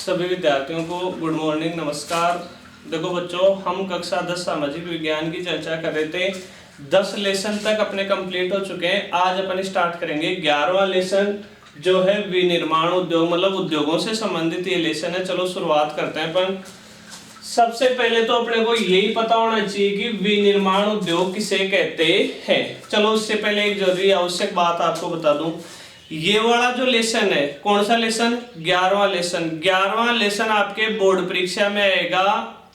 सभी विद्यार्थियों को गुड मॉर्निंग, नमस्कार। देखो बच्चों, हम कक्षा 10 सामाजिक विज्ञान की चर्चा कर रहे थे। 10 लेसन तक अपने कंप्लीट हो चुके हैं। आज अपन स्टार्ट करेंगे 11वां लेसन, जो है विनिर्माण उद्योग, मतलब उद्योगों से संबंधित ये लेसन है। चलो शुरुआत करते हैं अपन। सबसे पहले तो अपने को यही पता होना चाहिए कि विनिर्माण उद्योग किसे कहते हैं। चलो उससे पहले एक जरूरी आवश्यक बात आपको बता दूं। ये वाला जो लेसन है, कौन सा लेसन? 11वां लेसन। 11वां लेसन आपके बोर्ड परीक्षा में आएगा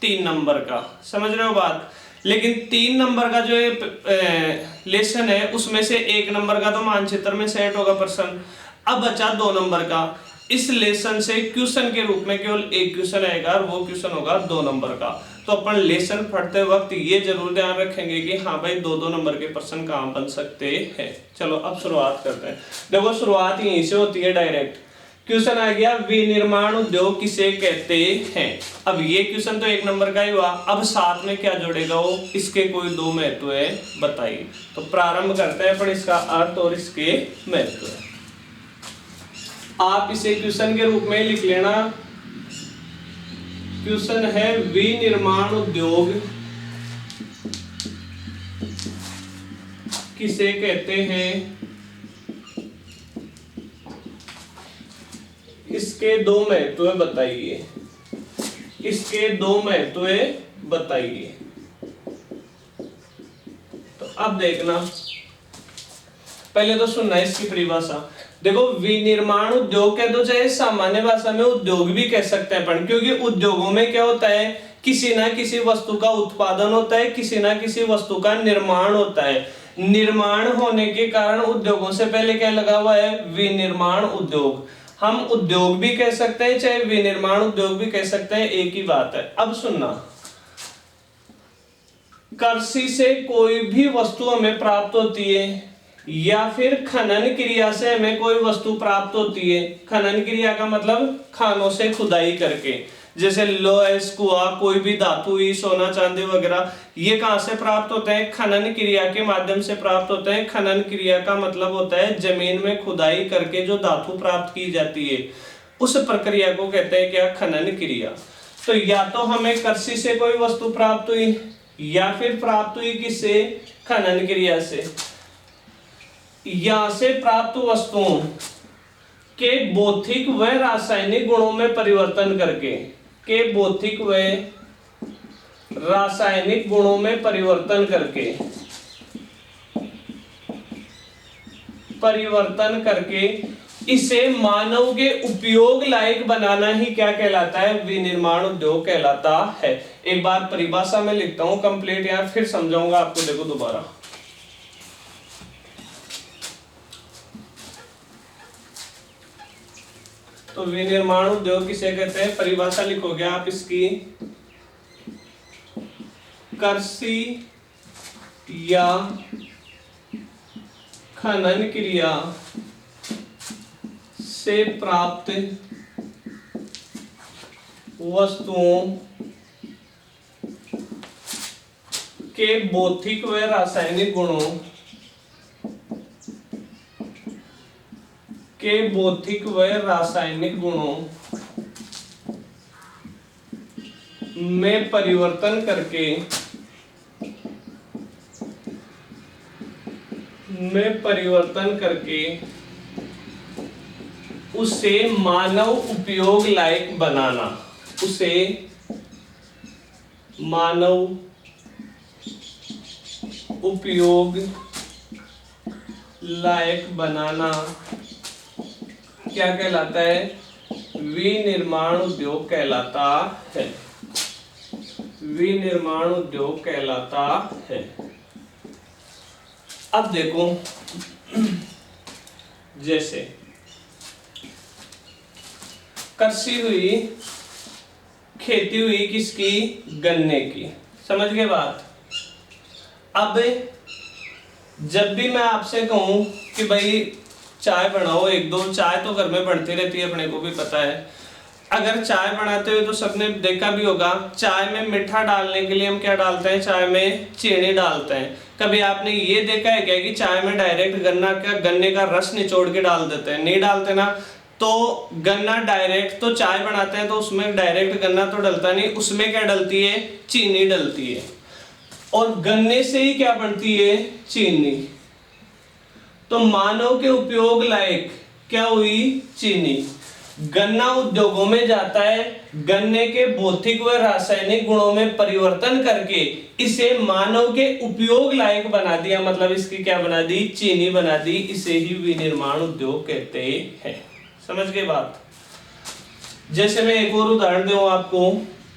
3 नंबर का, समझ रहे हो बात। लेकिन 3 नंबर का जो लेसन है उसमें से 1 नंबर का तो मानचित्र में सेट होगा प्रश्न। अब बचा 2 नंबर का। इस लेसन से क्वेश्चन के रूप में केवल एक क्वेश्चन आएगा और वो क्वेश्चन होगा 2 नंबर का। तो अपन लेसन पढ़ते वक्त ये जरूर ध्यान रखेंगे कि हाँ भाई 2-2 नंबर के प्रश्न कहाँ बन सकते हैं। चलो अब शुरुआत करते हैं। देखो शुरुआत यहीं से होती है डायरेक्ट। क्वेश्चन आ गया, विनिर्माण उद्योग किसे कहते हैं। अब ये क्वेश्चन तो 1 नंबर का ही हुआ। अब साथ में क्या जोड़ेगा वो, इसके कोई 2 महत्व है बताइए। तो प्रारंभ करते हैं पर इसका अर्थ और इसके महत्व है। आप इसे क्वेश्चन के रूप में लिख लेना। क्वेश्चन है, विनिर्माण उद्योग किसे कहते हैं, इसके 2 महत्व बताइए। इसके 2 महत्व बताइए। तो अब देखना, पहले तो सुनना इसकी परिभाषा। देखो, विनिर्माण उद्योग कह दो चाहे सामान्य भाषा में उद्योग भी कह सकते हैं अपन, क्योंकि उद्योगों में क्या होता है, किसी ना किसी वस्तु का उत्पादन होता है, किसी ना किसी वस्तु का निर्माण होता है। निर्माण होने के कारण उद्योगों से पहले क्या लगा हुआ है, विनिर्माण उद्योग। हम उद्योग भी कह सकते हैं चाहे विनिर्माण उद्योग भी कह सकते हैं, एक ही बात है। अब सुनना, कृषि से कोई भी वस्तु हमें प्राप्त होती है या फिर खनन क्रिया से हमें कोई वस्तु प्राप्त होती है। खनन क्रिया का मतलब खानों से खुदाई करके, जैसे लोहा, कुआ, कोई भी धातु हुई, सोना चांदी वगैरह, ये कहां से प्राप्त होते हैं? खनन क्रिया के माध्यम से प्राप्त होते हैं। खनन क्रिया का मतलब होता है जमीन में खुदाई करके जो धातु प्राप्त की जाती है, उस प्रक्रिया को कहते हैं क्या? खनन क्रिया। तो या तो हमें कृषि से कोई वस्तु प्राप्त हुई या फिर प्राप्त हुई किससे? खनन क्रिया से। यहां से प्राप्त वस्तुओं के भौतिक व रासायनिक गुणों में परिवर्तन करके, के भौतिक व रासायनिक गुणों में परिवर्तन करके इसे मानव के उपयोग लायक बनाना ही क्या कहलाता है? विनिर्माण उद्योग कहलाता है। एक बार परिभाषा में लिखता हूं कंप्लीट, यार फिर समझाऊंगा आपको। देखो दोबारा, तो विनिर्माण उद्योग किसे कहते हैं, परिभाषा लिखोगे आप इसकी, कृषि या खनन क्रिया से प्राप्त वस्तुओं के भौतिक व रासायनिक गुणों में परिवर्तन करके उसे मानव उपयोग लायक बनाना। उसे मानव उपयोग लायक बनाना क्या कहलाता है? विनिर्माण उद्योग कहलाता है। विनिर्माण उद्योग कहलाता है। अब देखो, जैसे कृषि हुई, खेती हुई किसकी? गन्ने की, समझ गए बात। अब जब भी मैं आपसे कहूं कि भाई चाय बनाओ, 1-2 चाय तो घर में बनती रहती है, अपने को भी पता है। अगर चाय बनाते हुए तो सबने देखा भी होगा, चाय में मीठा डालने के लिए हम क्या डालते हैं? चाय में चीनी डालते हैं। कभी आपने ये देखा है क्या कि चाय में डायरेक्ट गन्ने का रस निचोड़ के डाल देते हैं? नहीं डालते ना। तो गन्ना डायरेक्ट तो चाय बनाते हैं तो उसमें डायरेक्ट गन्ना तो डलता नहीं, उसमें क्या डलती है, चीनी डलती है, और गन्ने से ही क्या बनती है, चीनी। तो मानव के उपयोग लायक क्या हुई, चीनी। गन्ना उद्योगों में जाता है, गन्ने के भौतिक व रासायनिक गुणों में परिवर्तन करके इसे मानव के उपयोग लायक बना दिया, मतलब इसकी क्या बना दी, चीनी बना दी। इसे ही विनिर्माण उद्योग कहते हैं। समझ गए बात। जैसे मैं एक और उदाहरण दूं आपको,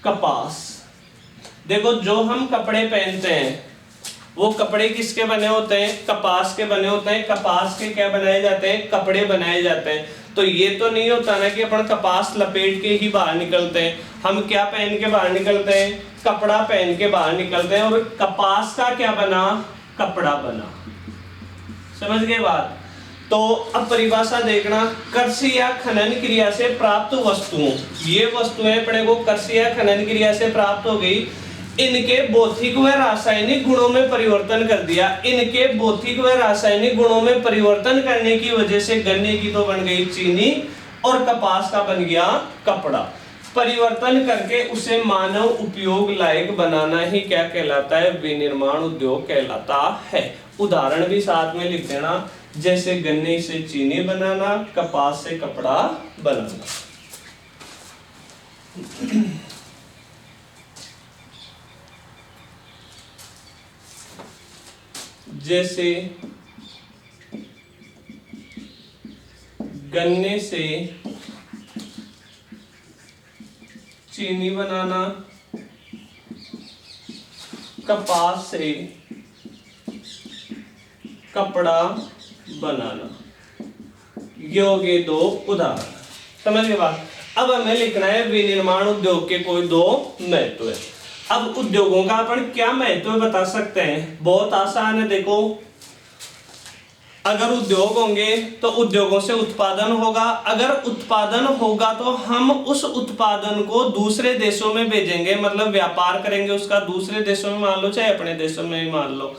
कपास। देखो जो हम कपड़े पहनते हैं वो कपड़े किसके बने होते हैं, कपास के बने होते हैं। कपास के क्या बनाए जाते हैं, कपड़े बनाए जाते हैं। तो ये तो नहीं होता ना कि अपन कपास लपेट के ही बाहर निकलते हैं। हम क्या पहन के बाहर निकलते हैं, कपड़ा पहन के बाहर निकलते हैं, और कपास का क्या बना, कपड़ा बना। समझ गए बात। तो अब परिभाषा देखना, कृषि या खनन क्रिया से प्राप्त वस्तुओं, ये वस्तुएं अपने को कृषि या खनन क्रिया से प्राप्त हो गई, इनके भौतिक व रासायनिक गुणों में परिवर्तन कर दिया। इनके भौतिक व रासायनिक गुणों में परिवर्तन करने की वजह से गन्ने की तो बन गई चीनी और कपास का बन गया कपड़ा। परिवर्तन करके उसे मानव उपयोग लायक बनाना ही क्या कहलाता है, विनिर्माण उद्योग कहलाता है। उदाहरण भी साथ में लिख देना, जैसे गन्ने से चीनी बनाना, कपास से कपड़ा बनाना। जैसे गन्ने से चीनी बनाना, कपास से कपड़ा बनाना, ये हो गए दो उदाहरण। समझ गए बात। अब हमें लिखना है विनिर्माण उद्योग के कोई दो महत्व है। अब उद्योगों का अपन क्या महत्व बता सकते हैं, बहुत आसान है। देखो अगर उद्योग होंगे तो उद्योगों से उत्पादन होगा, अगर उत्पादन होगा तो हम उस उत्पादन को दूसरे देशों में भेजेंगे, मतलब व्यापार करेंगे उसका दूसरे देशों में, मान लो चाहे अपने देशों में ही मान लो।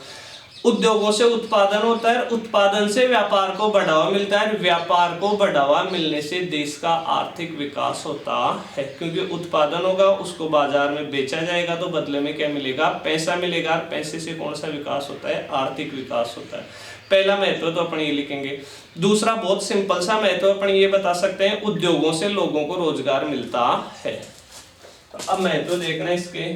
उद्योगों से उत्पादन होता है, उत्पादन से व्यापार को बढ़ावा मिलता है, व्यापार को बढ़ावा मिलने से देश का आर्थिक विकास होता है, क्योंकि उत्पादन होगा उसको बाजार में बेचा जाएगा तो बदले में क्या मिलेगा, पैसा मिलेगा। पैसे से कौन सा विकास होता है, आर्थिक विकास होता है। पहला महत्व तो अपन ये लिखेंगे। दूसरा बहुत सिंपल सा महत्व अपन ये बता सकते हैं, उद्योगों से लोगों को रोजगार मिलता है। तो अब महत्व देखना इसके,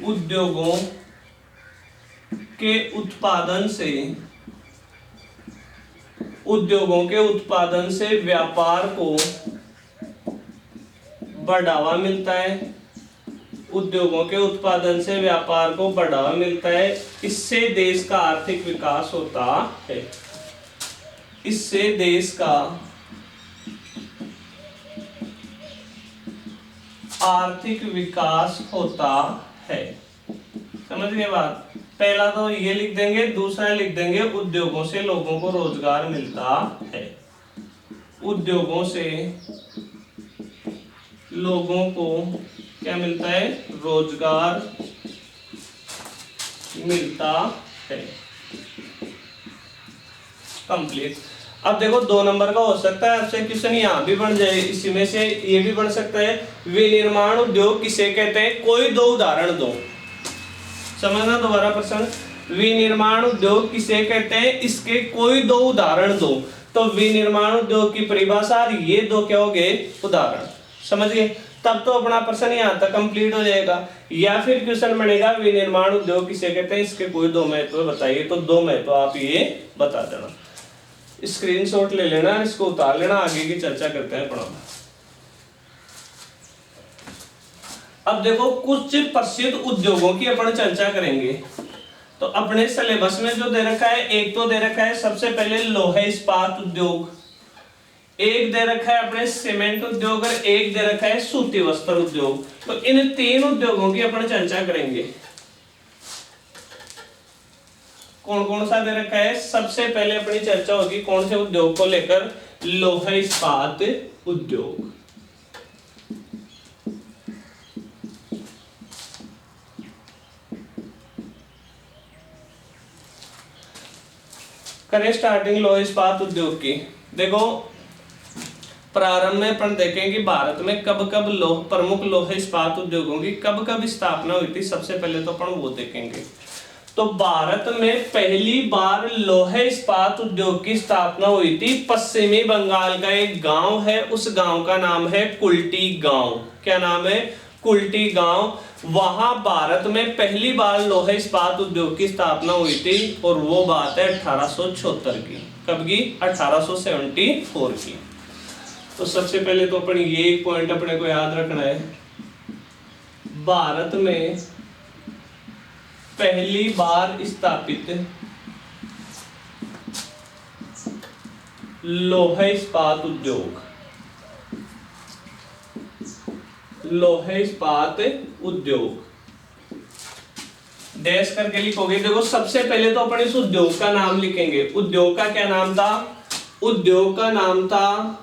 उद्योगों के उत्पादन से, उद्योगों के उत्पादन से व्यापार को बढ़ावा मिलता है, उद्योगों के उत्पादन से व्यापार को बढ़ावा मिलता है, इससे देश का आर्थिक विकास होता है, इससे देश का आर्थिक विकास होता है। समझ गए बात। पहला तो ये लिख देंगे, दूसरा लिख देंगे उद्योगों से लोगों को रोजगार मिलता है। उद्योगों से लोगों को क्या मिलता है, रोजगार मिलता है। कंप्लीट। अब देखो 2 नंबर का हो सकता है आपसे क्वेश्चन यहाँ भी बन जाए, इसी में से ये भी बन सकता है, विनिर्माण उद्योग किसे कहते हैं, कोई दो उदाहरण दो। समझना दोबारा प्रश्न, विनिर्माण उद्योग किसे कहते हैं, इसके कोई दो उदाहरण दो। तो विनिर्माण उद्योग की परिभाषा, ये दो क्या हो गए, उदाहरण। समझ गए। तब तो अपना प्रश्न यहाँ तक कंप्लीट हो जाएगा। या फिर क्वेश्चन बनेगा विनिर्माण उद्योग किसे कहते हैं, इसके कोई दो महत्व बताइए। तो 2 महत्व आप ये बता देना, स्क्रीनशॉट ले लेना, इसको उतार लेना, आगे की चर्चा करते हैं पढ़ा। अब देखो कुछ प्रसिद्ध उद्योगों की अपन चर्चा करेंगे। तो अपने सिलेबस में जो दे रखा है, एक तो दे रखा है सबसे पहले लोहे इस्पात उद्योग, एक दे रखा है अपने सीमेंट उद्योग, और एक दे रखा है सूती वस्त्र उद्योग। तो इन 3 उद्योगों की अपन चर्चा करेंगे। कौन कौन सा दे रखा है, सबसे पहले अपनी चर्चा होगी कौन से उद्योग को लेकर, लोहे इस्पात उद्योग। करें स्टार्टिंग लौह इस्पात उद्योग की। देखो प्रारंभ में अपन देखें कि भारत में कब कब प्रमुख लौह इस्पात उद्योगों की कब कब स्थापना हुई थी, सबसे पहले तो अपन वो देखेंगे। तो भारत में पहली बार लौह इस्पात उद्योग की स्थापना हुई थी पश्चिमी बंगाल का एक गांव है, उस गांव का नाम है कुल्टी गांव। क्या नाम है? कुल्टी गांव। वहां भारत में पहली बार लौह इस्पात उद्योग की स्थापना हुई थी और वो बात है 1876 की। कब की? 1874 की। तो सबसे पहले तो अपन ये एक पॉइंट अपने को याद रखना है, भारत में पहली बार स्थापित लौह इस्पात उद्योग, लौह इस्पात उद्योग डैश करके लिखोगे। देखो सबसे पहले तो अपन इस उद्योग का नाम लिखेंगे। उद्योग का क्या नाम था? उद्योग का नाम था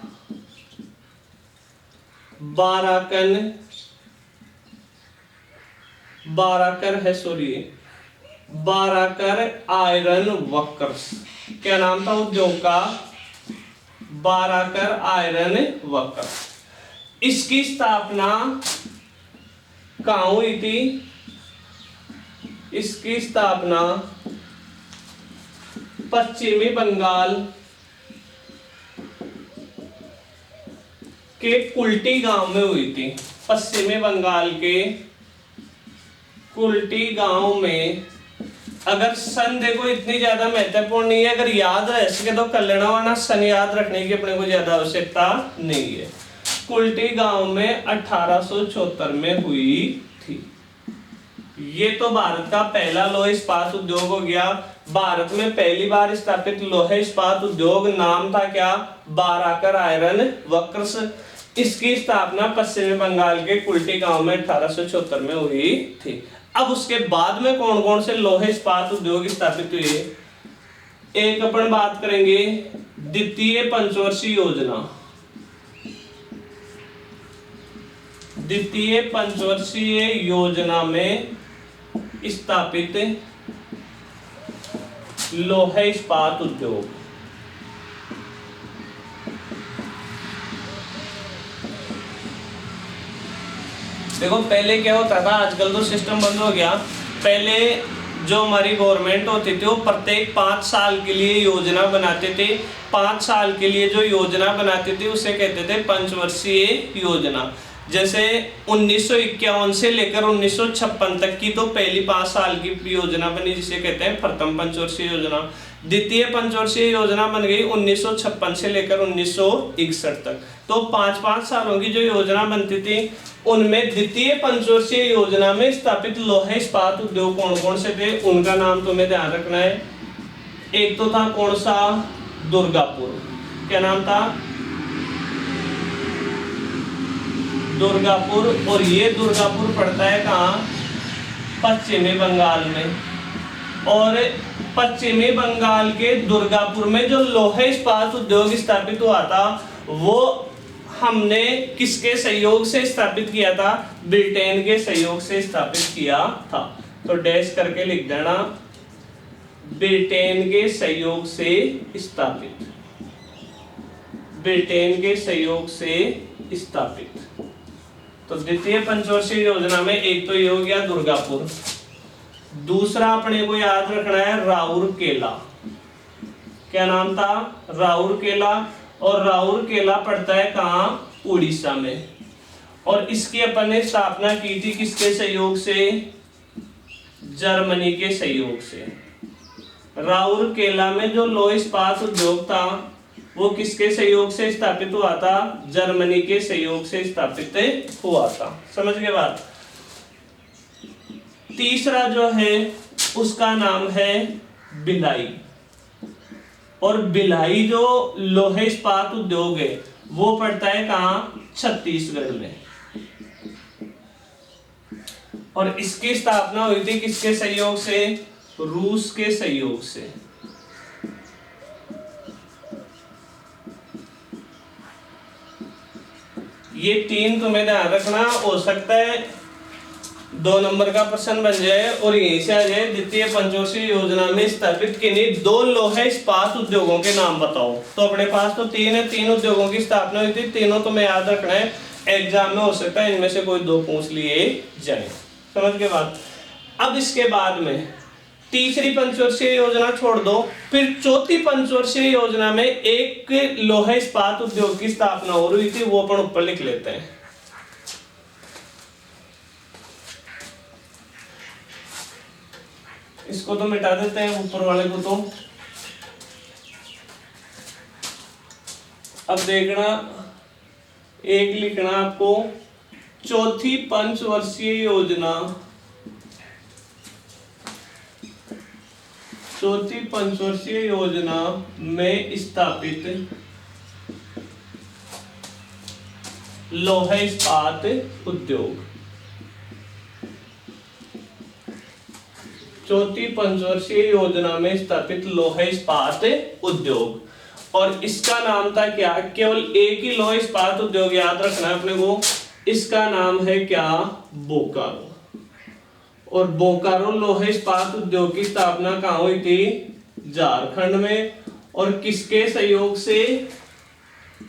बाराकर है, सॉरी बाराकर आयरन वर्कर्स। क्या नाम था उद्योग का? Barakar iron workers. इसकी स्थापना कहां हुई थी? इसकी स्थापना पश्चिमी बंगाल के कुल्टी गांव में हुई थी। पश्चिमी बंगाल के कुल्टी गांव में। अगर सन देखो इतनी ज्यादा महत्वपूर्ण नहीं है, अगर याद रह सके तो कर लेना, वरना सन याद रखने की अपने को ज्यादा आवश्यकता नहीं है। कुल्टी गांव में 1874 में हुई थी। ये तो भारत का पहला लौह इस्पात उद्योग हो गया। भारत में पहली बार स्थापित लौह इस्पात उद्योग नाम था क्या? Barakar iron workers. इसकी स्थापना पश्चिमी बंगाल के कुल्टी गांव में 1874 में हुई थी। अब उसके बाद में कौन कौन से लौह इस्पात उद्योग स्थापित हुए? एक अपन बात करेंगे द्वितीय पंचवर्षीय योजना। द्वितीय पंचवर्षीय योजना में स्थापित लौह इस्पात उद्योग। देखो पहले क्या होता था, आजकल तो सिस्टम बंद हो गया। पहले जो हमारी गवर्नमेंट होती थी वो प्रत्येक 5 साल के लिए योजना बनाते थे। 5 साल के लिए जो योजना बनाते थे उसे कहते थे पंचवर्षीय योजना। जैसे 1951 से लेकर 1956 तक की तो पहली 5 साल की योजना बनी, जिसे कहते हैं प्रथम पंचवर्षीय योजना। द्वितीय पंचवर्षीय योजना बन गई 1956 से लेकर 1961 तक। तो 5-5 सालों की जो योजना बनती थी उनमें द्वितीय पंचवर्षीय योजना में स्थापित लौह इस्पात उद्योग कौन कौन से थे उनका नाम तुम्हें ध्यान रखना है। एक तो था कौन सा? दुर्गापुर। क्या नाम था? दुर्गापुर। और ये दुर्गापुर पड़ता है कहाँ? पश्चिमी बंगाल में। और पश्चिमी बंगाल के दुर्गापुर में जो लौह इस्पात उद्योग स्थापित हुआ था वो हमने किसके सहयोग से स्थापित किया था? ब्रिटेन के सहयोग से स्थापित किया था। तो डैश करके लिख देना, ब्रिटेन के सहयोग से स्थापित, ब्रिटेन के सहयोग से स्थापित। तो द्वितीय पंचवर्षीय योजना में एक तो ये हो गया दुर्गापुर। दूसरा अपने को याद रखना है राउरकेला। क्या नाम था? राउरकेला। और राउरकेला पड़ता है कहाँ? उड़ीसा में। और इसकी अपन ने स्थापना की थी किसके सहयोग से? जर्मनी के सहयोग से। राउरकेला में जो लौह इस्पात उद्योग था वो किसके सहयोग से स्थापित हुआ था? जर्मनी के सहयोग से स्थापित हुआ था। समझ गए बात? तीसरा जो है उसका नाम है भिलाई। और भिलाई जो लौह इस्पात उद्योग है वो पड़ता है कहाँ? छत्तीसगढ़ में। और इसकी स्थापना हुई थी किसके सहयोग से? रूस के सहयोग से। ये 3 तुम्हें ध्यान रखना। हो सकता है 2 नंबर का प्रश्न बन जाए और यहीं से आ जाए द्वितीय पंचवर्षीय योजना में स्थापित किन्हीं 2 लोहे इस्पात उद्योगों के नाम बताओ। तो अपने पास तो 3 है, 3 उद्योगों की स्थापना हुई थी, तीनों तो मैं याद रखना है, एग्जाम में हो सकता है इनमें से कोई 2 पूछ लिए जाए। समझ के बाद अब इसके बाद में तीसरी पंचवर्षीय योजना छोड़ दो, फिर चौथी पंचवर्षीय योजना में एक लोहे इस्पात उद्योग की स्थापना हो रही थी, वो अपन ऊपर लिख लेते हैं। इसको तो मिटा देते हैं ऊपर वाले को। तो अब देखना, एक लिखना आपको चौथी पंचवर्षीय योजना, चौथी पंचवर्षीय योजना में स्थापित लोहे इस्पात उद्योग। चौथी पंचवर्षीय योजना में स्थापित लोहे इस्पात उद्योग, और इसका नाम था क्या, केवल एक ही लोहे इस्पात उद्योग याद रखना है अपने को, इसका नाम है क्या, बोकारो। और बोकारो लोहे इस्पात उद्योग की स्थापना कहाँ हुई थी, झारखंड में, और किसके सहयोग से,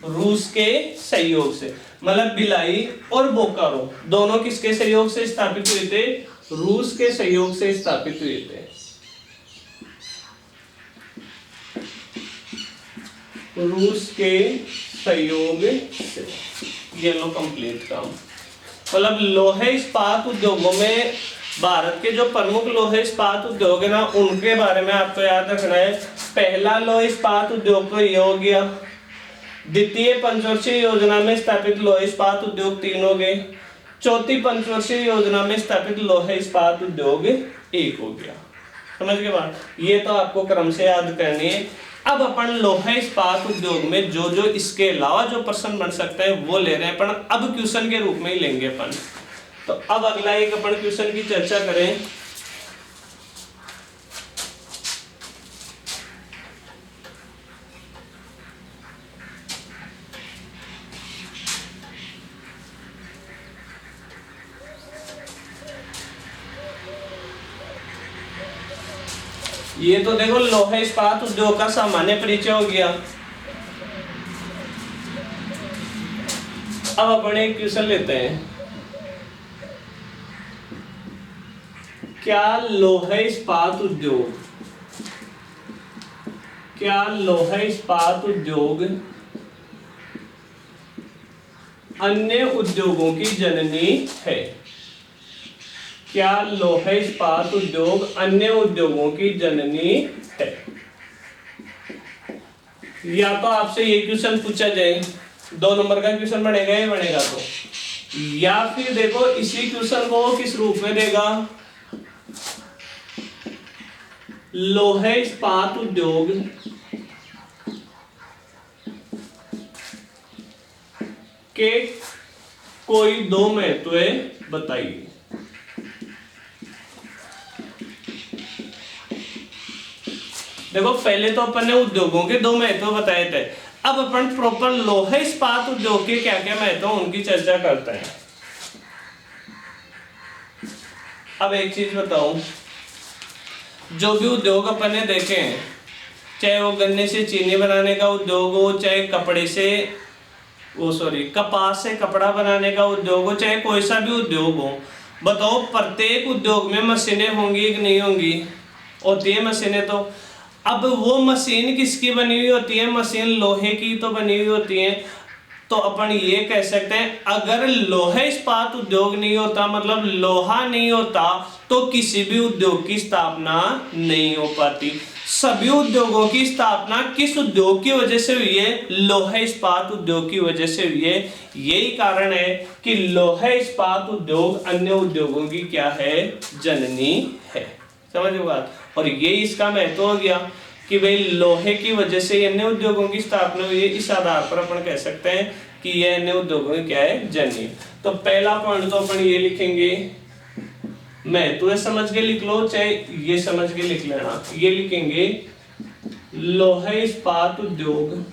रूस के सहयोग से। मतलब भिलाई और बोकारो दोनों किसके सहयोग से स्थापित हुए थे, रूस के सहयोग से स्थापित हुए थे। रूस के सहयोग से। ये लो कंप्लीट काम। मतलब लोहे इस्पात उद्योगों में भारत के जो प्रमुख लोहे इस्पात उद्योग है ना, उनके बारे में आपको याद रखना है। पहला लोहे इस्पात उद्योग तो ये हो गया। द्वितीय पंचवर्षीय योजना में स्थापित लोहे इस्पात उद्योग 3 हो गए। चौथी पंचवर्षीय योजना में स्थापित लोहे इस्पात उद्योग 1 हो गया। समझ के बाद ये तो आपको क्रम से याद करनी है। अब अपन लोहे इस्पात उद्योग में जो जो इसके अलावा जो प्रश्न बन सकते हैं वो ले रहे हैं अपन, अब क्वेश्चन के रूप में ही लेंगे अपन। तो अब अगला एक अपन क्वेश्चन की चर्चा करें। ये तो देखो लोहे इस्पात उद्योग का सामान्य परिचय हो गया। अब अपन एक क्वेश्चन लेते हैं, क्या लोहे इस्पात उद्योग, क्या लोहे इस्पात उद्योग अन्य उद्योगों की जननी है? क्या लोहे इस्पात उद्योग अन्य उद्योगों की जननी है? या तो आपसे ये क्वेश्चन पूछा जाए, 2 नंबर का क्वेश्चन बनेगा, ये बनेगा तो, या फिर देखो इसी क्वेश्चन को किस रूप में देगा, लोहे इस्पात उद्योग के कोई 2 महत्व बताइए। देखो पहले तो अपन ने उद्योगों के 2 महत्व बताए थे, अब अपन प्रॉपर लोहे इस्पात उद्योग के क्या क्या महत्व उनकी चर्चा करते हैं। अब एक चीज बताऊं, जो भी उद्योग अपन ने देखे हैं, चाहे वो गन्ने से चीनी बनाने का उद्योग हो, चाहे कपास से कपड़ा बनाने का उद्योग हो, चाहे कोई सा भी उद्योग हो, बताओ प्रत्येक उद्योग में मशीनें होंगी कि नहीं होंगी? होती है मशीनें। तो अब वो मशीन किसकी बनी हुई होती है? मशीन लोहे की तो बनी हुई होती है। तो अपन ये कह सकते हैं, अगर लोहे इस्पात उद्योग नहीं होता, मतलब लोहा नहीं होता, तो किसी भी उद्योग की स्थापना नहीं हो पाती। सभी उद्योगों की स्थापना किस उद्योग की वजह से हुई है? लोहे इस्पात उद्योग की वजह से हुई है। यही कारण है कि लोहे इस्पात उद्योग अन्य उद्योगों की क्या है? जननी है। समझ गए बात? और ये इसका महत्व हो गया कि भाई लोहे की वजह से अन्य उद्योगों की स्थापना हुई है। इस आधार पर अपन कह सकते हैं कि ये अन्य उद्योगों की क्या है? जननी। तो पहला पॉइंट तो अपन ये लिखेंगे, महत्व समझ के लिख लो, चाहे ये समझ के लिख लेना। ये लिखेंगे लोहे इस्पात उद्योग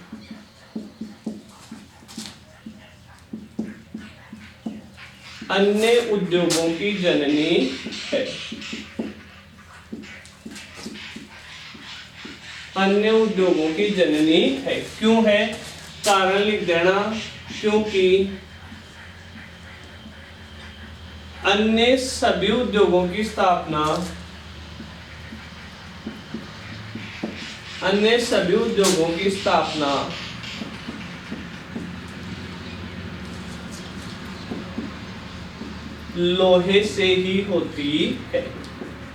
अन्य उद्योगों की जननी है। अन्य उद्योगों की जननी है। क्यों है? कारण लिख देना, क्योंकि अन्य सभी उद्योगों की स्थापना, अन्य सभी उद्योगों की स्थापना लोहे से ही होती है।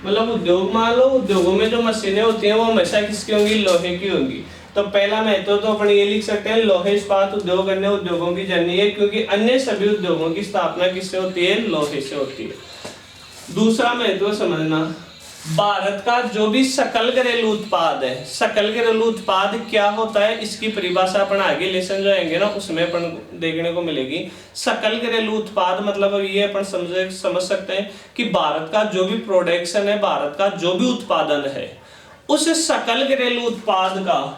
मतलब उद्योग, मान लो उद्योगों में जो मशीनें होती हैं वो हमेशा किसकी होंगी? लोहे की होंगी। तो पहला महत्व तो अपन ये लिख सकते हैं, लोहे इस्पात उद्योग अन्य उद्योगों की जननी है, क्योंकि अन्य सभी उद्योगों की स्थापना किससे होती है? लोहे से होती है। दूसरा महत्व समझना, भारत का जो भी सकल घरेलू उत्पाद है, सकल घरेलू उत्पाद क्या होता है इसकी परिभाषा अपन आगे लेसन जो आएंगे ना उसमें अपन देखने को मिलेगी। सकल घरेलू उत्पाद मतलब ये अपन समझ सकते हैं कि भारत का जो भी प्रोडक्शन है, भारत का जो भी उत्पादन है, उस सकल घरेलू उत्पाद का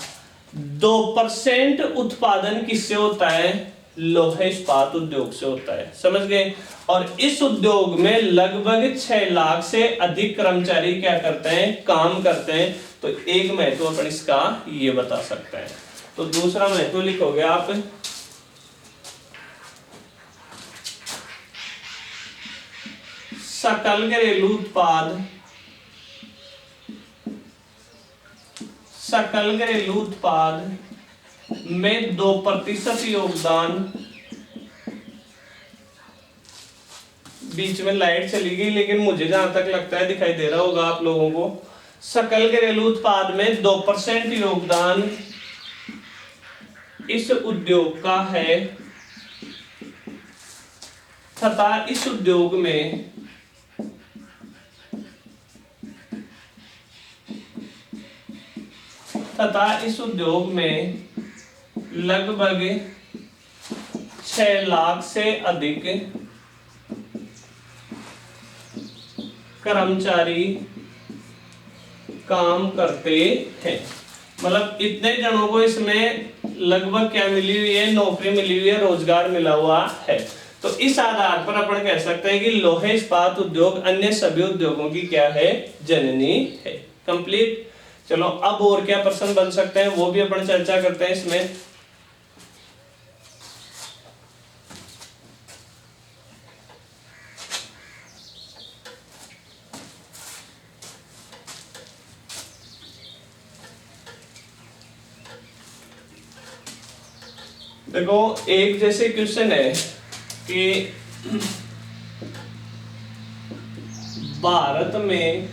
2% उत्पादन किससे होता है? लोहे इस्पात उद्योग से होता है। समझ गए? और इस उद्योग में लगभग 6 लाख से अधिक कर्मचारी क्या करते हैं? काम करते हैं। तो एक महत्व अपन इसका ये बता सकते हैं। तो दूसरा महत्व लिखोगे आप, सकल घरेलू उत्पाद, सकल घरेलू उत्पाद में 2% योगदान, बीच में लाइट चली गई लेकिन मुझे जहां तक लगता है दिखाई दे रहा होगा आप लोगों को, सकल घरेलू उत्पाद में 2% योगदान इस उद्योग का है तथा इस उद्योग में लगभग 6 लाख से अधिक कर्मचारी काम करते हैं। मतलब इतने जनों को इसमें लगभग क्या मिली हुई है? नौकरी मिली हुई है, रोजगार मिला हुआ है। तो इस आधार पर अपन कह सकते हैं कि लोहे इस्पात उद्योग अन्य सभी उद्योगों की क्या है? जननी है। कंप्लीट। चलो अब और क्या प्रश्न बन सकते हैं वो भी अपन चर्चा करते हैं इसमें। देखो एक जैसे क्वेश्चन है कि भारत में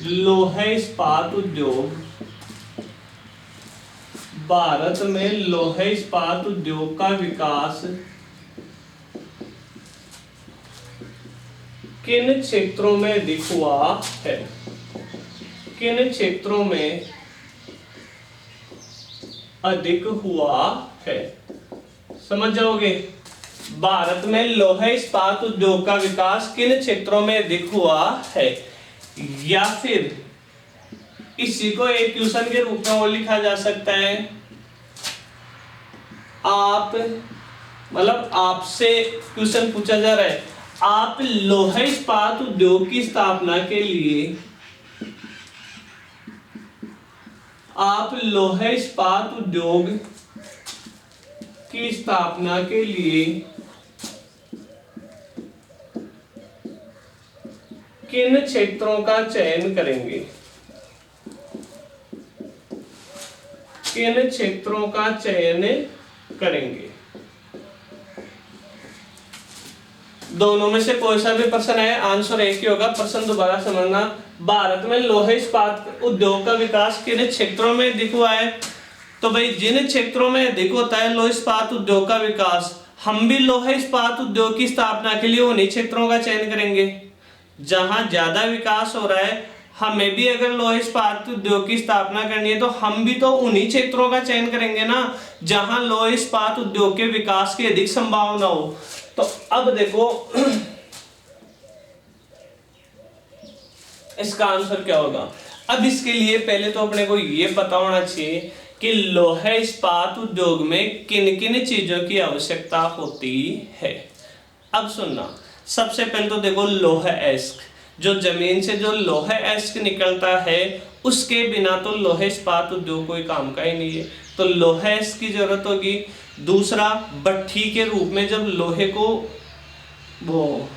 लोहे इस्पात उद्योग, भारत में लोहे इस्पात उद्योग का विकास किन क्षेत्रों में अधिक हुआ है? किन क्षेत्रों में अधिक हुआ है? समझ जाओगे। भारत में लोहे इस्पात उद्योग का विकास किन क्षेत्रों में अधिक हुआ है? या फिर इसी को एक क्वेश्चन के रूप में और लिखा जा सकता है, आप मतलब आपसे क्वेश्चन पूछा जा रहा है, आप लोहे इस्पात उद्योग की स्थापना के लिए, आप लोहे इस्पात उद्योग की स्थापना के लिए किन क्षेत्रों का चयन करेंगे? किन क्षेत्रों का चयन करेंगे? दोनों में से कोई सा भी प्रश्न है, आंसर एक ही होगा। प्रश्न दोबारा समझना, भारत में लोहे इस्पात उद्योग का विकास किन क्षेत्रों में अधिक हुआ है? तो भाई जिन क्षेत्रों में अधिक होता है लोहे इस्पात उद्योग का विकास, हम भी लोहे इस्पात उद्योग की स्थापना के लिए उन्हीं क्षेत्रों का चयन करेंगे। जहां ज्यादा विकास हो रहा है, हमें भी अगर लोहे इस्पात उद्योग की स्थापना करनी है तो हम भी तो उन्हीं क्षेत्रों का चयन करेंगे ना जहां लोहे इस्पात उद्योग के विकास की अधिक संभावना हो। तो अब देखो इसका आंसर क्या होगा। अब इसके लिए पहले तो अपने को ये पता होना चाहिए कि लोहा इस्पात उद्योग में किन किन चीजों की आवश्यकता होती है। अब सुनना, सबसे पहले तो देखो लोहा अयस्क, जो जमीन से जो लोहा अयस्क निकलता है उसके बिना तो लोहा इस्पात उद्योग कोई काम का ही नहीं है, तो लोहा अयस्क की जरूरत होगी। दूसरा, भट्ठी के रूप में जब लोहे को वो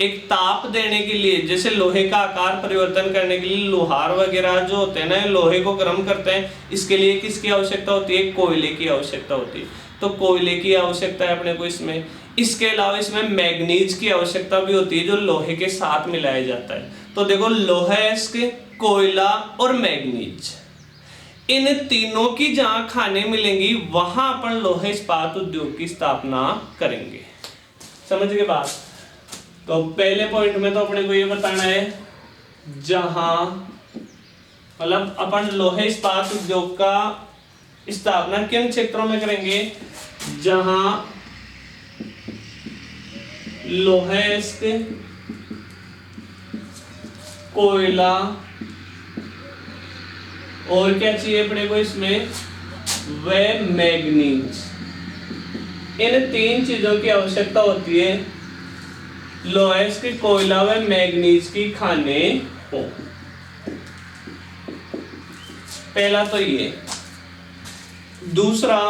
एक ताप देने के लिए, जैसे लोहे का आकार परिवर्तन करने के लिए लोहार वगैरह जो होते हैं ना, लोहे को गर्म करते हैं, इसके लिए किसकी आवश्यकता होती है? कोयले की आवश्यकता होती है, तो कोयले की आवश्यकता है अपने को इसमें। इसके अलावा इसमें मैग्नीज की आवश्यकता भी होती है जो लोहे के साथ मिलाया जाता है। तो देखो लोहा अयस्क, कोयला और मैग्नीज, इन तीनों की जहां खाने मिलेंगी वहां अपन लोहा इस्पात उद्योग की स्थापना करेंगे। समझ गए बात? तो पहले पॉइंट में तो अपने को ये बताना है, जहां मतलब अपन लोहे इस्पात उद्योग का स्थापना किन क्षेत्रों में करेंगे? जहां लोहा अयस्क, कोयला और क्या चाहिए अपने को इसमें? व मैग्नीज, इन तीन चीजों की आवश्यकता होती है लोहा अयस्क, कोयला व मैग्नीज की खाने हो। पहला तो ये। दूसरा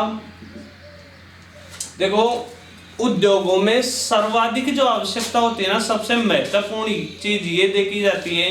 देखो, उद्योगों में सर्वाधिक जो आवश्यकता होती है ना, सबसे महत्वपूर्ण चीज ये देखी जाती है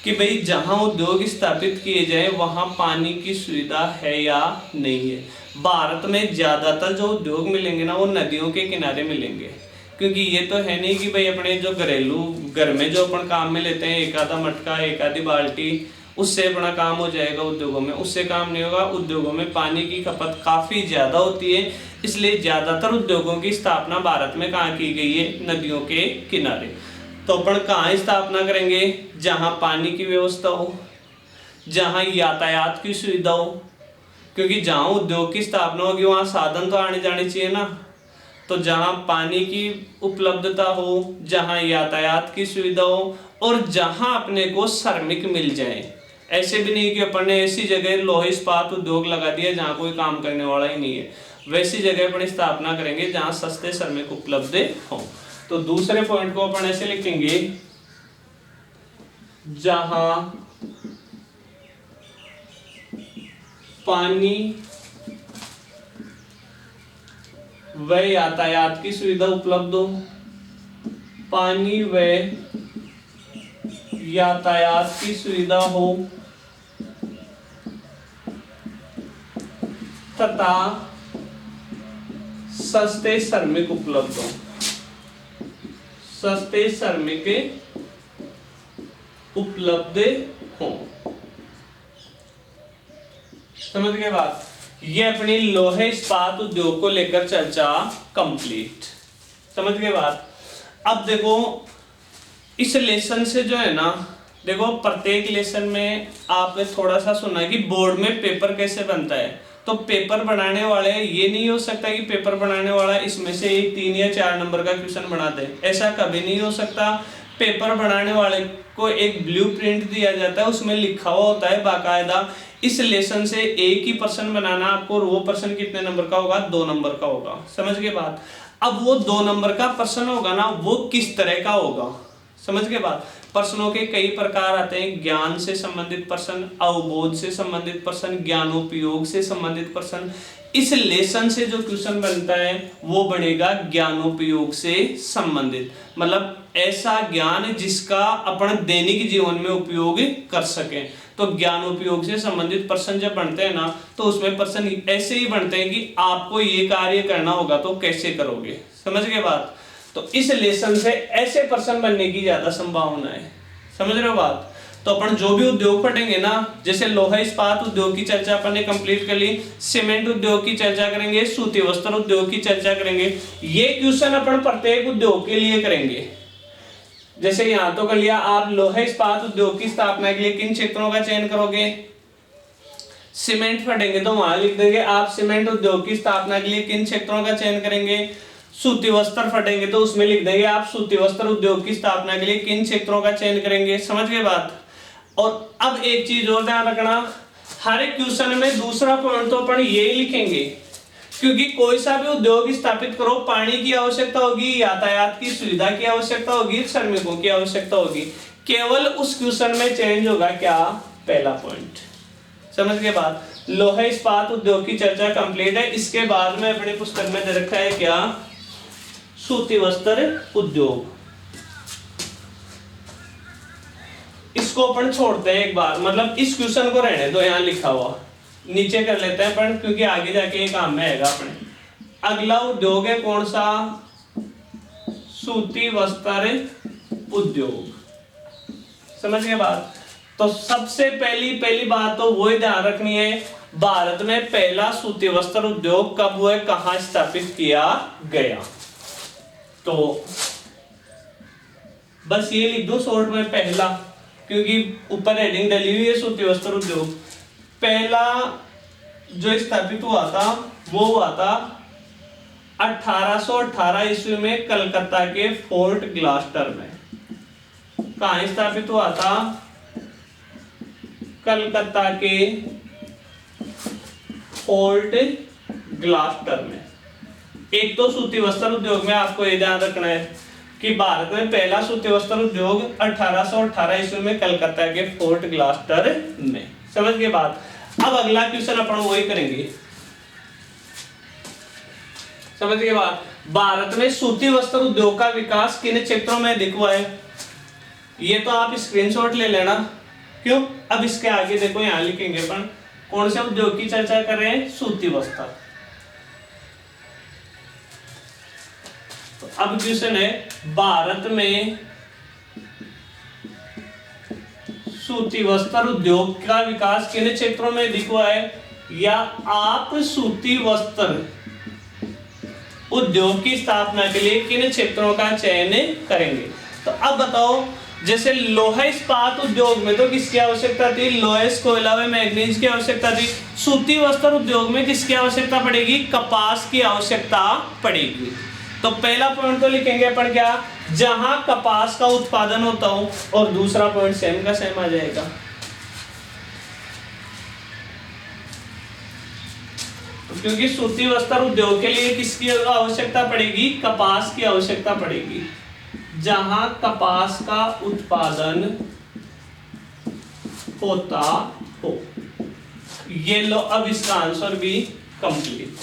कि भाई जहां उद्योग स्थापित किए जाए वहां पानी की सुविधा है या नहीं है। भारत में ज्यादातर जो उद्योग मिलेंगे ना वो नदियों के किनारे मिलेंगे, क्योंकि ये तो है नहीं कि भाई अपने जो घरेलू घर में जो अपन काम में लेते हैं, एक आधा मटका एक आधी बाल्टी, उससे अपना काम हो जाएगा। उद्योगों में उससे काम नहीं होगा। उद्योगों में पानी की खपत काफी ज्यादा होती है, इसलिए ज्यादातर उद्योगों की स्थापना भारत में कहाँ की गई है? नदियों के किनारे। तो अपन कहाँ स्थापना करेंगे? जहां पानी की व्यवस्था हो, जहां यातायात की सुविधा हो, क्योंकि जहां उद्योग की स्थापना होगी वहां साधन तो आने जाने चाहिए ना। तो जहां पानी की उपलब्धता हो, जहां यातायात की सुविधा हो और जहां अपने को श्रमिक मिल जाए। ऐसे भी नहीं कि अपन ने ऐसी जगह लोहा इस्पात उद्योग लगा दिया जहां कोई काम करने वाला ही नहीं है, वैसी जगह अपन स्थापना करेंगे जहां सस्ते श्रमिक उपलब्ध हो। तो दूसरे पॉइंट को अपन ऐसे लिखेंगे, जहां पानी व यातायात की सुविधा उपलब्ध हो, पानी व यातायात की सुविधा हो तथा सस्ते श्रमिक उपलब्ध हो, सस्ते श्रमिक उपलब्ध हो। समझ गए बात? ये अपनी लोहे इस्पात उद्योग को लेकर चर्चा कंप्लीट। समझ गए बात? अब देखो इस लेसन से जो है ना, देखो प्रत्येक लेसन में आपने थोड़ा सा सुना है कि बोर्ड में पेपर कैसे बनता है। तो पेपर बनाने वाले ये नहीं हो सकता कि पेपर बनाने वाला इसमें से 3 या 4 नंबर का क्वेश्चन बना दे, ऐसा कभी नहीं हो सकता। पेपर बनाने वाले को एक ब्लूप्रिंट दिया जाता है, उसमें लिखा हुआ होता है बाकायदा इस लेसन से एक ही प्रश्न बनाना आपको, और वो प्रश्न कितने नंबर का होगा? 2 नंबर का होगा। समझ गए बात? अब वो 2 नंबर का प्रश्न होगा ना, वो किस तरह का होगा? समझ गए बात? प्रश्नों के कई प्रकार आते हैं, ज्ञान से संबंधित प्रश्न, अवबोध से संबंधित प्रश्न, ज्ञानोपयोग से संबंधित प्रश्न। इस लेसन से जो क्वेश्चन बनता है वो बनेगा ज्ञानोपयोग से संबंधित, मतलब ऐसा ज्ञान जिसका अपन दैनिक जीवन में उपयोग कर सके। तो ज्ञानोपयोग से संबंधित प्रश्न जब बनते हैं ना, तो उसमें प्रश्न ऐसे ही बनते हैं कि आपको ये कार्य करना होगा तो कैसे करोगे। समझ गए बात? तो इस लेसन से ऐसे प्रश्न बनने की ज्यादा संभावना है। समझ रहे हो बात? तो अपन जो भी उद्योग पढ़ेंगे ना, जैसे लोहा इस्पात उद्योग की चर्चा अपन ने कंप्लीट कर ली, सीमेंट उद्योग की चर्चा करेंगे, सूती वस्त्र उद्योग की चर्चा करेंगे। ये क्वेश्चन अपन प्रत्येक उद्योग के लिए करेंगे। जैसे यहां तो कर लिया, आप लोहा इस्पात उद्योग की स्थापना के लिए किन क्षेत्रों का चयन करोगे? सीमेंट पढ़ेंगे तो वहां लिख देंगे आप सीमेंट उद्योग की स्थापना के लिए किन क्षेत्रों का चयन करेंगे। सूती वस्त्र फटेंगे तो उसमें लिख देंगे आप सूती वस्त्र उद्योग की स्थापना के लिए किन क्षेत्रों का चयन करेंगे। समझ गए बात? और अब एक चीज और ध्यान रखना, हर एक क्वेश्चन में दूसरा पॉइंट तो अपन यही लिखेंगे, क्योंकि कोई सा भी उद्योग स्थापित करो, पानी की आवश्यकता होगी, यातायात की सुविधा की आवश्यकता होगी, श्रमिकों की आवश्यकता होगी। केवल उस क्वेश्चन में चेंज होगा क्या, पहला पॉइंट। समझ के बाद लोहा इस्पात उद्योग की चर्चा कंप्लीट है। इसके बाद में अपनी पुस्तक में दे रखा है क्या, सूती वस्त्र उद्योग। इसको अपन छोड़ते हैं एक बार, मतलब इस क्वेश्चन को रहने दो, यहां लिखा हुआ नीचे कर लेते हैं अपन, क्योंकि आगे जाके ये काम में आएगा अपने। अगला उद्योग है कौन सा, सूती वस्त्र उद्योग। समझ गए बात। तो सबसे पहली बात तो वो ही ध्यान रखनी है, भारत में पहला सूती वस्त्र उद्योग कब हुआ, कहां स्थापित किया गया। तो बस ये लिख दो शॉर्ट में पहला, क्योंकि ऊपर हेडिंग डली हुई है सूती वस्त्र उद्योग। पहला जो स्थापित हुआ था वो हुआ था 1818 ईस्वी में कलकत्ता के फोर्ट ग्लास्टर में। कहां स्थापित हुआ था, कलकत्ता के फोर्ट ग्लास्टर में। एक तो सूती वस्त्र उद्योग में आपको ये ध्यान रखना है कि भारत में पहला सूती वस्त्र उद्योग 1818 ईस्वी में कलकत्ता के फोर्ट ग्लास्टर में। समझ गए बात। अब अगला क्वेश्चन अपन वही करेंगे। समझ गए बात। भारत में सूती वस्त्र उद्योग का विकास किन क्षेत्रों में अधिक हुआ है, ये तो आप स्क्रीनशॉट ले लेना। क्यों, अब इसके आगे देखो यहां लिखेंगे अपन कौन से उद्योग की चर्चा कर रहे हैं, सूती वस्त्र। तो अब क्वेश्चन है, भारत में सूती वस्त्र उद्योग का विकास किन क्षेत्रों में अधिक हुआ है, या आप सूती वस्त्र उद्योग की स्थापना के लिए किन क्षेत्रों का चयन करेंगे। तो अब बताओ, जैसे लोहा इस्पात उद्योग में तो किसकी आवश्यकता थी, लोहेस कोयला व मैग्नीज की आवश्यकता थी। सूती वस्त्र उद्योग में किसकी आवश्यकता पड़ेगी, कपास की आवश्यकता पड़ेगी। तो पहला पॉइंट तो लिखेंगे अपन क्या, जहां कपास का उत्पादन होता हो, और दूसरा पॉइंट सेम का सेम आ जाएगा। तो क्योंकि सूती वस्त्र उद्योग के लिए किसकी आवश्यकता पड़ेगी, कपास की आवश्यकता पड़ेगी। जहां कपास का उत्पादन होता हो। ये लो, अब इसका आंसर भी कंप्लीट।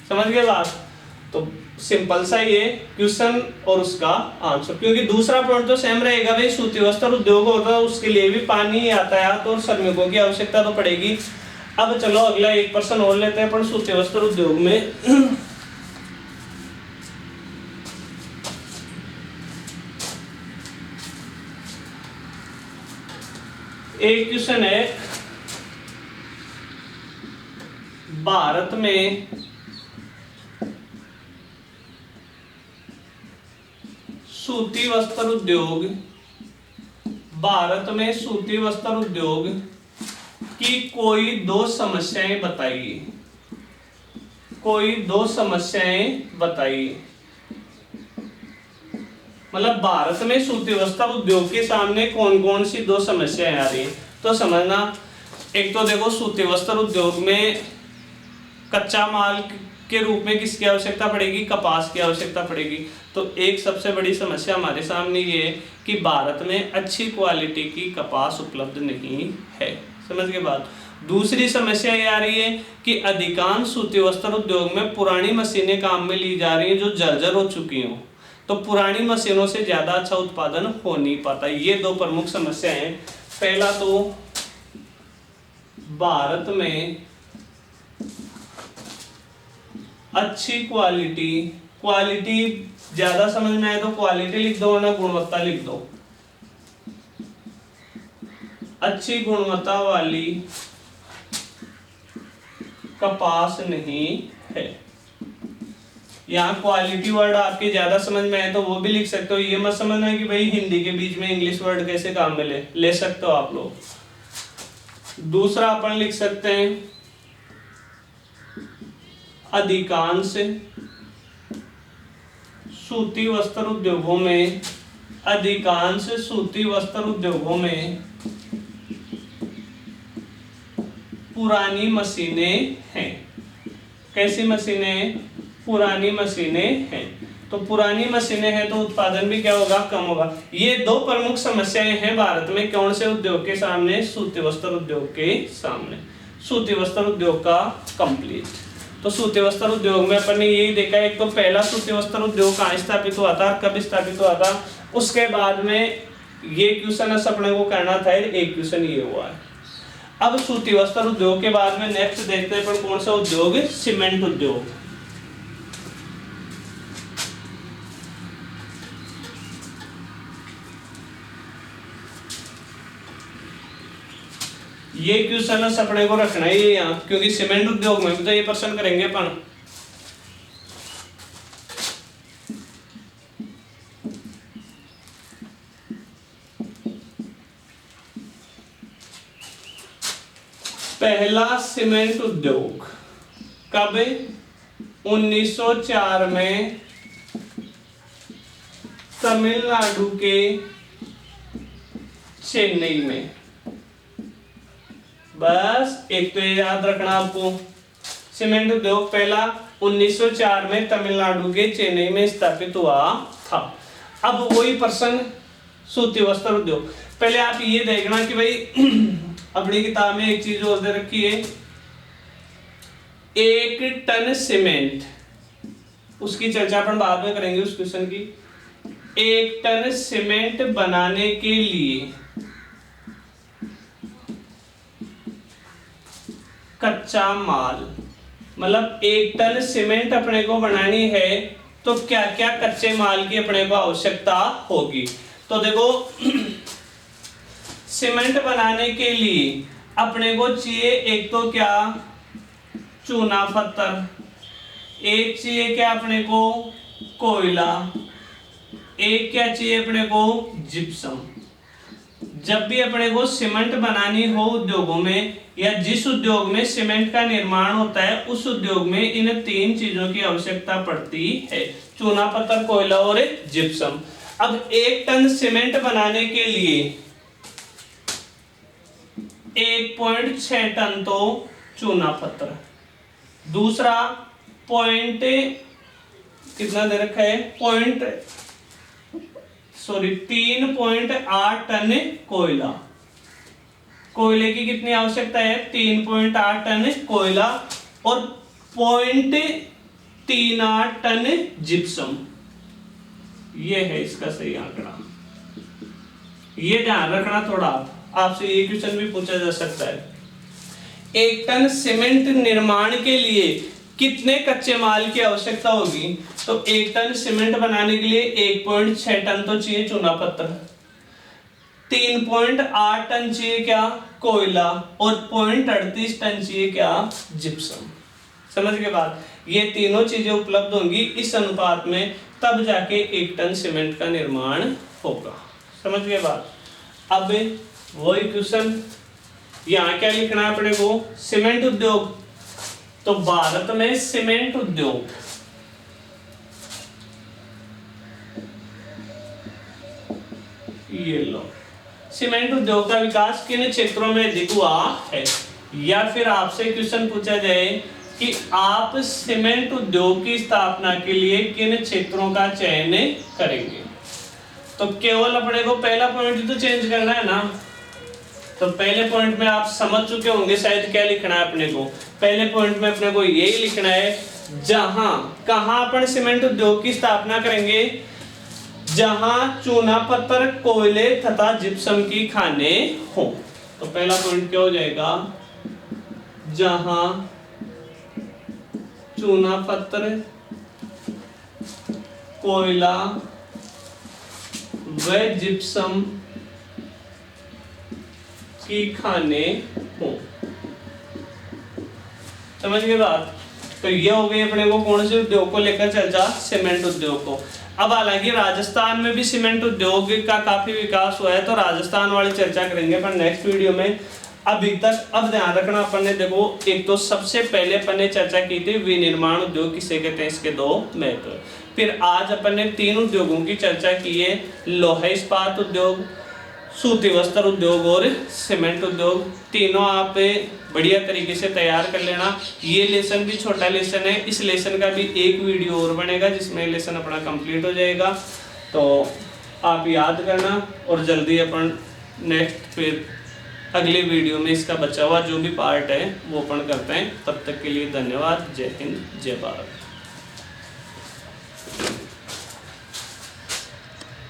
समझ गए बात। तो सिंपल सा ये क्वेश्चन और उसका आंसर, क्योंकि दूसरा पॉइंट तो सेम रहेगा भाई, सूती वस्त्र उद्योग होगा उसके लिए भी पानी, यातायात और श्रमिकों की आवश्यकता तो पड़ेगी। अब चलो अगला 1% और लेते हैं पर सूती वस्त्र उद्योग में। एक क्वेश्चन है, भारत में सूती वस्त्र उद्योग, भारत में सूती वस्त्र उद्योग की कोई दो समस्याएं बताइए। कोई दो समस्याएं बताइए। मतलब भारत में सूती वस्त्र उद्योग के सामने कौन कौन सी दो समस्याएं आ रही हैं, तो समझना। एक तो देखो, सूती वस्त्र उद्योग में कच्चा माल के रूप में किसकी आवश्यकता पड़ेगी, कपास की आवश्यकता पड़ेगी। तो एक सबसे बड़ी समस्या हमारे सामने ये है कि भारत में अच्छी क्वालिटी की कपास उपलब्ध नहीं है। समझ के बाद दूसरी समस्या ये आ रही है कि अधिकांश सूती वस्त्र उद्योग में पुरानी मशीनें काम में ली जा रही हैं जो जर्जर हो चुकी हों, तो पुरानी मशीनों से ज्यादा अच्छा उत्पादन हो नहीं पाता। ये दो प्रमुख समस्या हैं। पहला तो भारत में अच्छी क्वालिटी ज्यादा समझ में आए तो क्वालिटी लिख दो, वरना गुणवत्ता लिख दो। अच्छी गुणवत्ता वाली कपास नहीं है। यहाँ क्वालिटी वर्ड आपके ज्यादा समझ में आए तो वो भी लिख सकते हो। ये मत समझना कि भाई हिंदी के बीच में इंग्लिश वर्ड कैसे काम में ले सकते हो आप लोग। दूसरा अपन लिख सकते हैं, अधिकांश सूती वस्त्र उद्योगों में, अधिकांश सूती वस्त्र उद्योगों में पुरानी मशीनें हैं। कैसी मशीनें? पुरानी मशीनें हैं। तो पुरानी मशीनें हैं तो उत्पादन भी क्या होगा? कम होगा। ये दो प्रमुख समस्याएं हैं भारत में। कौन से उद्योग के सामने? सूती वस्त्र उद्योग के सामने। सूती वस्त्र उद्योग का कंप्लीट। तो सूती वस्त्र उद्योग में अपन ने यही देखा, एक तो पहला सूती वस्त्र उद्योग कहाँ स्थापित हुआ था, कब स्थापित हुआ था, उसके बाद में ये क्वेश्चन अपने को करना था, एक क्वेश्चन ये हुआ है। अब सूती वस्त्र उद्योग के बाद में नेक्स्ट देखते हैं पर कौन सा उद्योग? सीमेंट उद्योग। ये क्वेश्चन अपने को रखना है यहाँ, क्योंकि सीमेंट उद्योग में भी तो ये प्रश्न करेंगे अपन। पहला सीमेंट उद्योग कब? 1904 में तमिलनाडु के चेन्नई में। बस एक तो ये याद रखना आपको, सीमेंट उद्योग पहला 1904 में तमिलनाडु के चेन्नई में स्थापित हुआ था। अब वही प्रश्न सूती वस्त्र उद्योग। पहले आप ये देखना कि भाई अपनी किताब में एक चीज और दे रखी है, 1 टन सीमेंट, उसकी चर्चा अपन बाद में करेंगे उस क्वेश्चन की। 1 टन सीमेंट बनाने के लिए कच्चा माल, मतलब 1 टन सीमेंट अपने को बनानी है तो क्या क्या कच्चे माल की अपने को आवश्यकता होगी। तो देखो सीमेंट बनाने के लिए अपने को चाहिए एक तो क्या? चूना पत्थर, एक चाहिए क्या अपने को? कोयला, एक क्या चाहिए अपने को? जिप्सम। जब भी अपने को सीमेंट बनानी हो उद्योगों में, या जिस उद्योग में सीमेंट का निर्माण होता है उस उद्योग में इन 3 चीजों की आवश्यकता पड़ती है, चूना पत्थर, कोयला और जिप्सम। अब 1 टन सीमेंट बनाने के लिए 1.6 टन तो चूना पत्थर, दूसरा पॉइंट कितना दे रखा है? 3.8 टन कोयला। कोयले की कितनी आवश्यकता है? 3.8 टन कोयला और 0.38 टन जिप्सम। ये है इसका सही आंकड़ा। ये ध्यान रखना थोड़ा, आपसे ये क्वेश्चन भी पूछा जा सकता है। 1 टन सीमेंट निर्माण के लिए कितने कच्चे माल की आवश्यकता होगी? तो 1 टन सीमेंट बनाने के लिए 1.6 टन तो चाहिए चूना पत्थर, 3.8 टन चाहिए क्या? कोयला, और 0.38 टन चाहिए क्या? जिप्सम। समझ के बाद ये तीनों चीजें उपलब्ध होंगी इस अनुपात में, तब जाके 1 टन सीमेंट का निर्माण होगा। समझ के बाद अब वही क्वेश्चन यहाँ क्या लिखना है अपने को? सीमेंट उद्योग। तो भारत में सीमेंट उद्योग ये लो, सीमेंट उद्योग का विकास किन क्षेत्रों में अधिक हुआ है? या फिर आपसे क्वेश्चन पूछा जाए कि आप सीमेंट उद्योग की स्थापना के लिए किन क्षेत्रों का चयन करेंगे, तो केवल अपने को पहला पॉइंट तो चेंज करना है ना। तो पहले पॉइंट में आप समझ चुके होंगे शायद क्या लिखना है अपने को। पहले पॉइंट में अपने को यही लिखना है, जहां कहां अपन सीमेंट उद्योग की स्थापना करेंगे? जहां चूना पत्थर, कोयले तथा जिप्सम की खानें हो। तो पहला पॉइंट क्या हो जाएगा? जहां चूना पत्थर, कोयला व जिप्सम की खानें हो। समझ गए बात? तो ये हो गई अपने को कौन से उद्योग को लेकर चर्चा? सीमेंट उद्योग को। अब हालांकि राजस्थान में भी सीमेंट उद्योग का काफी विकास हुआ है, तो राजस्थान वाली चर्चा करेंगे पर नेक्स्ट वीडियो में। अभी तक अब ध्यान रखना अपन ने, देखो एक तो सबसे पहले अपन ने चर्चा की थी विनिर्माण उद्योग किसे कहते हैं, इसके 2 महत्व। फिर आज अपन ने 3 उद्योगों की चर्चा की है, लोहा इस्पात उद्योग, सूती वस्त्र उद्योग और सीमेंट उद्योग, तीनों आप बढ़िया तरीके से तैयार कर लेना। ये लेसन भी छोटा लेसन है, इस लेसन का भी एक वीडियो और बनेगा जिसमें लेसन अपना कंप्लीट हो जाएगा। तो आप याद करना और जल्दी अपन नेक्स्ट फिर अगले वीडियो में इसका बचा हुआ जो भी पार्ट है वो अपन करते हैं। तब तक के लिए धन्यवाद। जय हिंद, जय भारत।